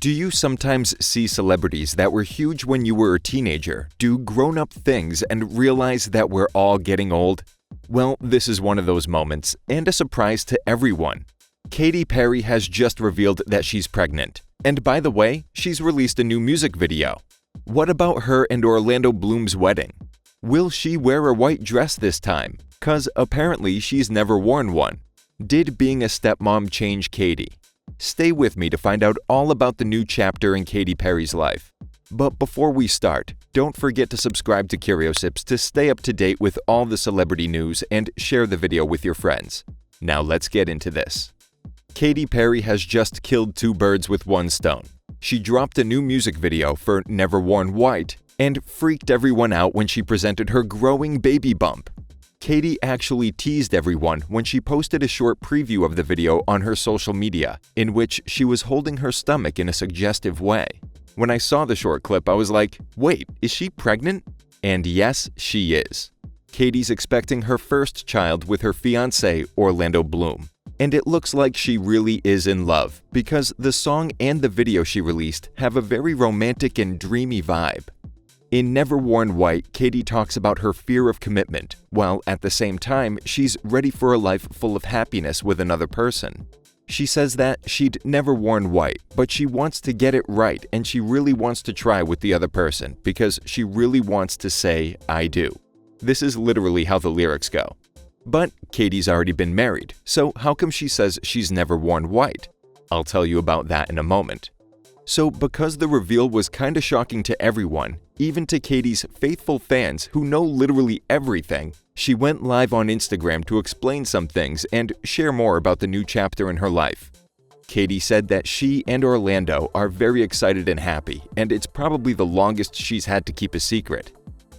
Do you sometimes see celebrities that were huge when you were a teenager do grown-up things and realize that we're all getting old? Well, this is one of those moments, and a surprise to everyone. Katy Perry has just revealed that she's pregnant. And by the way, she's released a new music video. What about her and Orlando Bloom's wedding? Will she wear a white dress this time? 'Cause apparently she's never worn one. Did being a stepmom change Katy? Stay with me to find out all about the new chapter in Katy Perry's life. But before we start, don't forget to subscribe to Curiosips to stay up to date with all the celebrity news and share the video with your friends. Now let's get into this. Katy Perry has just killed two birds with one stone. She dropped a new music video for Never Worn White and freaked everyone out when she presented her growing baby bump. Katy actually teased everyone when she posted a short preview of the video on her social media, in which she was holding her stomach in a suggestive way. When I saw the short clip, I was like, wait, is she pregnant? And yes, she is. Katy's expecting her first child with her fiancé, Orlando Bloom. And it looks like she really is in love, because the song and the video she released have a very romantic and dreamy vibe. In Never Worn White, Katy talks about her fear of commitment, while at the same time, she's ready for a life full of happiness with another person. She says that she'd never worn white, but she wants to get it right and she really wants to try with the other person because she really wants to say, I do. This is literally how the lyrics go. But Katy's already been married, so how come she says she's never worn white? I'll tell you about that in a moment. So because the reveal was kinda shocking to everyone, even to Katy's faithful fans who know literally everything, she went live on Instagram to explain some things and share more about the new chapter in her life. Katy said that she and Orlando are very excited and happy, and it's probably the longest she's had to keep a secret.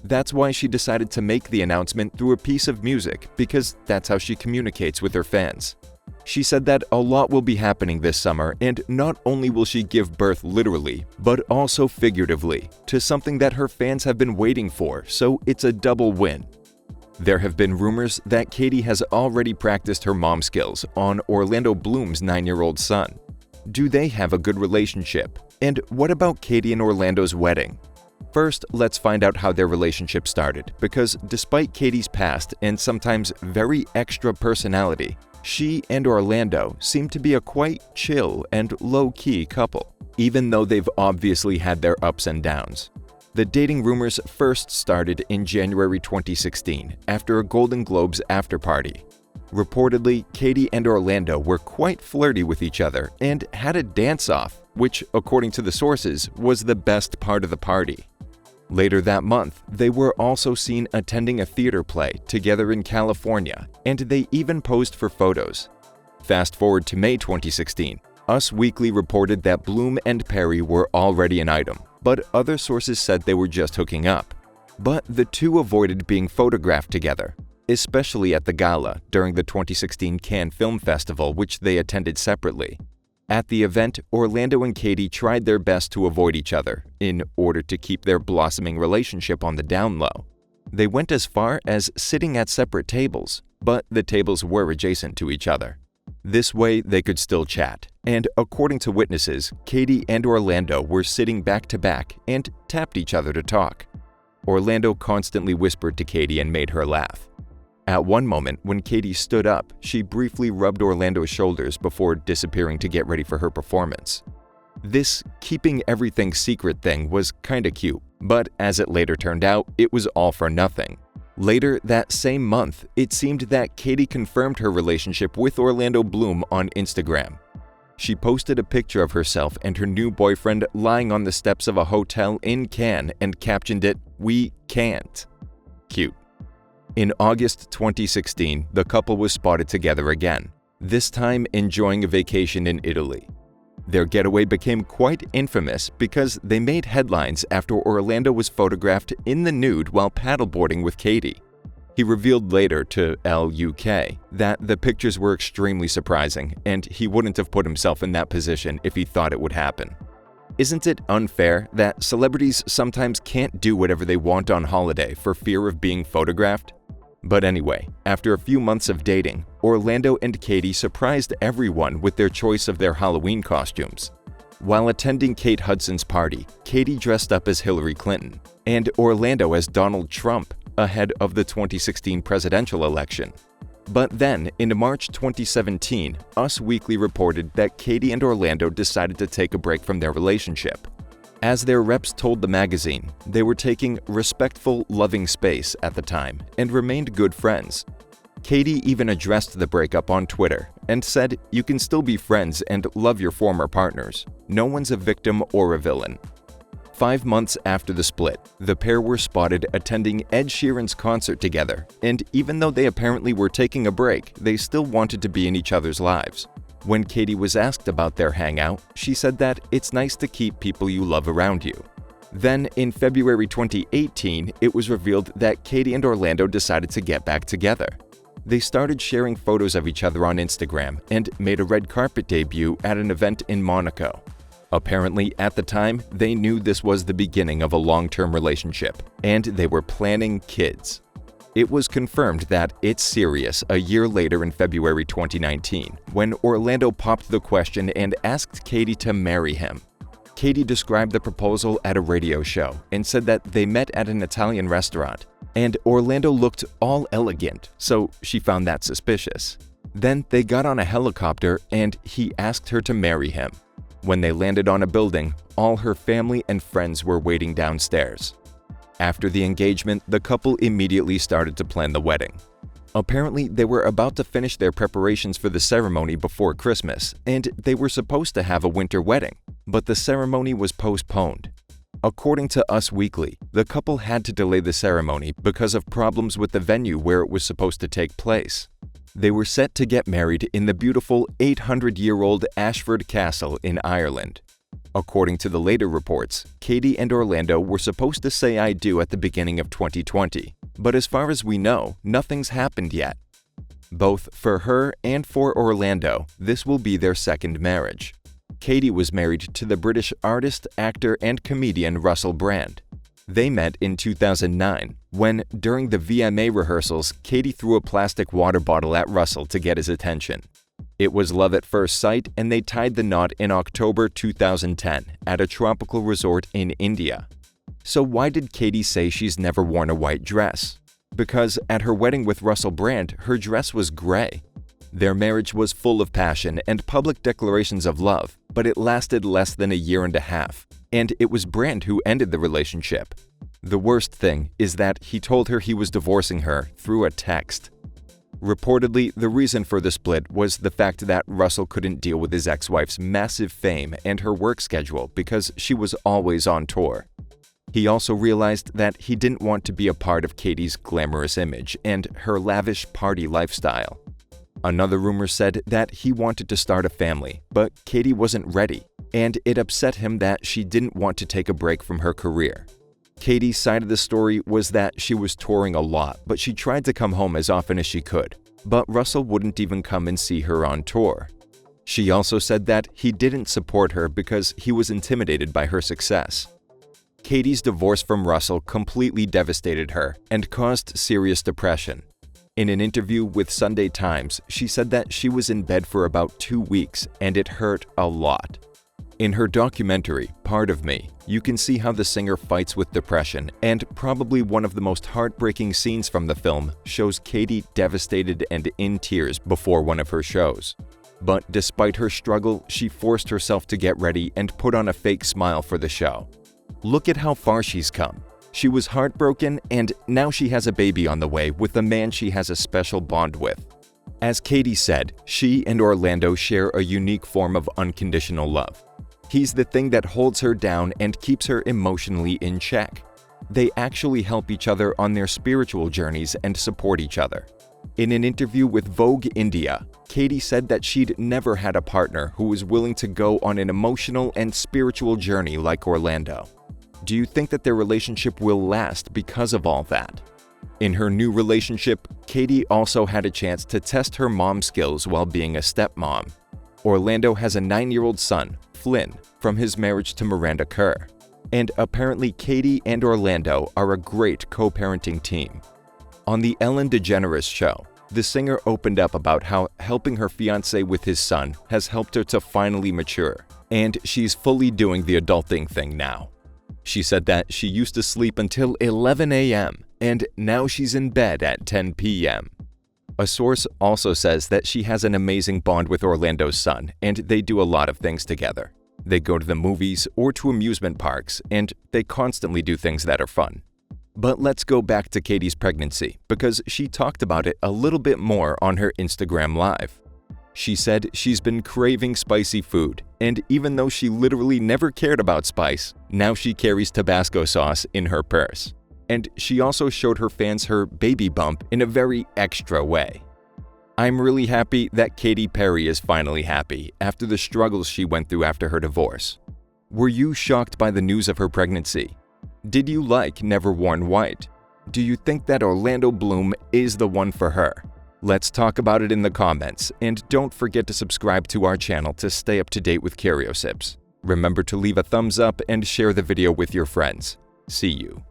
That's why she decided to make the announcement through a piece of music, because that's how she communicates with her fans. She said that a lot will be happening this summer, and not only will she give birth literally, but also figuratively, to something that her fans have been waiting for, so it's a double win. There have been rumors that Katy has already practiced her mom skills on Orlando Bloom's 9-year-old son. Do they have a good relationship? And what about Katy and Orlando's wedding? First, let's find out how their relationship started, because despite Katy's past and sometimes very extra personality, she and Orlando seem to be a quite chill and low-key couple, even though they've obviously had their ups and downs. The dating rumors first started in January 2016 after a Golden Globes after-party. Reportedly, Katy and Orlando were quite flirty with each other and had a dance-off, which, according to the sources, was the best part of the party. Later that month, they were also seen attending a theater play together in California, and they even posed for photos. Fast forward to May 2016, Us Weekly reported that Bloom and Perry were already an item, but other sources said they were just hooking up. But the two avoided being photographed together, especially at the gala during the 2016 Cannes Film Festival, which they attended separately. At the event, Orlando and Katy tried their best to avoid each other in order to keep their blossoming relationship on the down low. They went as far as sitting at separate tables, but the tables were adjacent to each other. This way, they could still chat, and according to witnesses, Katy and Orlando were sitting back to back and tapped each other to talk. Orlando constantly whispered to Katy and made her laugh. At one moment, when Katy stood up, she briefly rubbed Orlando's shoulders before disappearing to get ready for her performance. This keeping everything secret thing was kinda cute, but as it later turned out, it was all for nothing. Later that same month, it seemed that Katy confirmed her relationship with Orlando Bloom on Instagram. She posted a picture of herself and her new boyfriend lying on the steps of a hotel in Cannes and captioned it, "We can't." Cute. In August 2016, the couple was spotted together again, this time enjoying a vacation in Italy. Their getaway became quite infamous because they made headlines after Orlando was photographed in the nude while paddleboarding with Katy. He revealed later to Elle UK that the pictures were extremely surprising and he wouldn't have put himself in that position if he thought it would happen. Isn't it unfair that celebrities sometimes can't do whatever they want on holiday for fear of being photographed? But anyway, after a few months of dating, Orlando and Katy surprised everyone with their choice of their Halloween costumes. While attending Kate Hudson's party, Katy dressed up as Hillary Clinton and Orlando as Donald Trump ahead of the 2016 presidential election. But then, in March 2017, Us Weekly reported that Katy and Orlando decided to take a break from their relationship. As their reps told the magazine, they were taking respectful, loving space at the time and remained good friends. Katy even addressed the breakup on Twitter and said, "You can still be friends and love your former partners. No one's a victim or a villain." 5 months after the split, the pair were spotted attending Ed Sheeran's concert together, and even though they apparently were taking a break, they still wanted to be in each other's lives. When Katy was asked about their hangout, she said that it's nice to keep people you love around you. Then, in February 2018, it was revealed that Katy and Orlando decided to get back together. They started sharing photos of each other on Instagram and made a red carpet debut at an event in Monaco. Apparently, at the time, they knew this was the beginning of a long-term relationship, and they were planning kids. It was confirmed that it's serious a year later in February 2019, when Orlando popped the question and asked Katy to marry him. Katy described the proposal at a radio show and said that they met at an Italian restaurant, and Orlando looked all elegant, so she found that suspicious. Then they got on a helicopter and he asked her to marry him. When they landed on a building, all her family and friends were waiting downstairs. After the engagement, the couple immediately started to plan the wedding. Apparently, they were about to finish their preparations for the ceremony before Christmas, and they were supposed to have a winter wedding, but the ceremony was postponed. According to Us Weekly, the couple had to delay the ceremony because of problems with the venue where it was supposed to take place. They were set to get married in the beautiful 800-year-old Ashford Castle in Ireland. According to the later reports, Katy and Orlando were supposed to say "I do" at the beginning of 2020, but as far as we know, nothing's happened yet. Both for her and for Orlando, this will be their second marriage. Katy was married to the British artist, actor, and comedian Russel Brand. They met in 2009 when, during the VMA rehearsals, Katy threw a plastic water bottle at Russel to get his attention. It was love at first sight, and they tied the knot in October 2010 at a tropical resort in India. So why did Katy say she's never worn a white dress? Because at her wedding with Russel Brand, her dress was gray. Their marriage was full of passion and public declarations of love, but it lasted less than a year and a half, and it was Brand who ended the relationship. The worst thing is that he told her he was divorcing her through a text. Reportedly, the reason for the split was the fact that Russel couldn't deal with his ex-wife's massive fame and her work schedule because she was always on tour. He also realized that he didn't want to be a part of Katy's glamorous image and her lavish party lifestyle. Another rumor said that he wanted to start a family, but Katy wasn't ready, and it upset him that she didn't want to take a break from her career. Katy's side of the story was that she was touring a lot, but she tried to come home as often as she could, but Russel wouldn't even come and see her on tour. She also said that he didn't support her because he was intimidated by her success. Katy's divorce from Russel completely devastated her and caused serious depression. In an interview with Sunday Times, she said that she was in bed for about 2 weeks and it hurt a lot. In her documentary, Part of Me, you can see how the singer fights with depression, and probably one of the most heartbreaking scenes from the film shows Katy devastated and in tears before one of her shows. But despite her struggle, she forced herself to get ready and put on a fake smile for the show. Look at how far she's come. She was heartbroken, and now she has a baby on the way with a man she has a special bond with. As Katy said, she and Orlando share a unique form of unconditional love. He's the thing that holds her down and keeps her emotionally in check. They actually help each other on their spiritual journeys and support each other. In an interview with Vogue India, Katy said that she'd never had a partner who was willing to go on an emotional and spiritual journey like Orlando. Do you think that their relationship will last because of all that? In her new relationship, Katy also had a chance to test her mom skills while being a stepmom. Orlando has a 9-year-old son, Flynn, from his marriage to Miranda Kerr. And apparently Katy and Orlando are a great co-parenting team. On the Ellen DeGeneres show, the singer opened up about how helping her fiancé with his son has helped her to finally mature. And she's fully doing the adulting thing now. She said that she used to sleep until 11 a.m. and now she's in bed at 10 p.m. A source also says that she has an amazing bond with Orlando's son and they do a lot of things together. They go to the movies or to amusement parks and they constantly do things that are fun. But let's go back to Katy's pregnancy because she talked about it a little bit more on her Instagram Live. She said she's been craving spicy food, and even though she literally never cared about spice, now she carries Tabasco sauce in her purse. And she also showed her fans her baby bump in a very extra way. I'm really happy that Katy Perry is finally happy after the struggles she went through after her divorce. Were you shocked by the news of her pregnancy? Did you like Never Worn White? Do you think that Orlando Bloom is the one for her? Let's talk about it in the comments, and don't forget to subscribe to our channel to stay up to date with Curiosips. Remember to leave a thumbs up and share the video with your friends. See you.